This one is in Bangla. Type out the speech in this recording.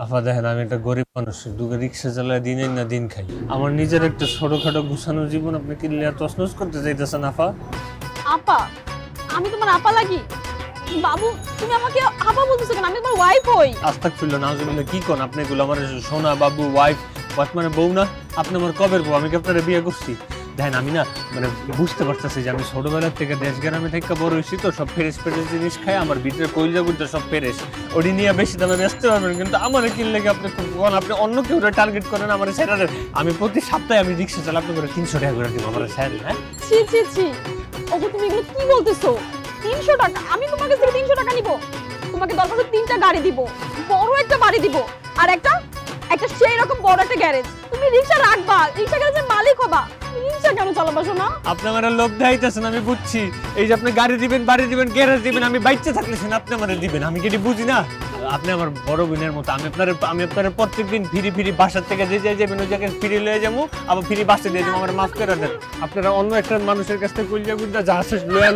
আফা দেখেন আমি একটা গরিব মানুষ, দুটো রিক্সা চালায় দিনের না দিন খাই। আমার নিজের একটা ছোটখাটো গুছানো জীবন আপনি কি লিয়া তছনছ করতে চাইতেছেন আফা? আপা, আমি তোমার আপা লাগি? বাবু, তুমি আমাকে আপা বলতেছো কেন? আমি তোমার ওয়াইফ হই। আস্তাগফিরুল্লাহ, নাউজুবিল্লাহ, কি কোন আপনি? এগুলো আমার সোনা বাবু, ওয়াইফ। ওয়াইফ মানে বউ না? আপনি আমার কবের বউ? আমি কি আপনার বিয়ে করছি? দেখেন আমি না মানে বুঝতে পারতেছি যে আমি ছোটবেলার থেকে দেশ গ্রামে থেকে বড় হয়েছি, তো সব ফ্রেশ ফ্রেশ জিনিস খাই, আমার ভিতরে কইজা গুজা সব ফ্রেশ। ওটি নিয়ে বেশি দামে বেচতে পারবেন, কিন্তু আমার কিনলে কি আপনি আপনি অন্য কেউ টার্গেট করেন আমার স্যারের। আমি প্রতি সপ্তাহে আমি রিক্সা চালাই, আপনি করে 300 টাকা করে দিব আমার স্যার। হ্যাঁ ছি ছি ছি, ওগো তুমি এগুলো কি বলতেছো? 300 টাকা? আমি তোমার কাছ থেকে 300 টাকা নিব? তোমাকে দরকার হলে 3টা গাড়ি দিব, বড় একটা বাড়ি দিব, আর একটা সেই রকম বড় একটা গ্যারেজ। তুমি রিকশা রাখবা, রিকশা গ্যারেজের মালিক হবা। রিকশা কেন চালাবা শোনা? আপনি আমার লোভ দেখাইতেছেন, আমি বুঝছি। এই যে আপনি গাড়ি দিবেন, বাড়ি দিবেন, গ্যারেজ দিবেন, আমি বাইচে থাকলেছেন আপনি আমার দিবেন, আমি কি বুঝি না? আপনি আমার বড় বোনের মতো। আমি আপনার প্রত্যেকদিন ফিরি ফিরি বাসার থেকে যে যাবেন ওই জায়গায় ফিরে লয়ে যাবো, আবার ফিরি বাসে দিয়ে যাবো। আমার মাফ করে দেন। আপনারা অন্য একটা মানুষের কাছ থেকে কইলিয়া গুন্ডা যা আছে লয়ে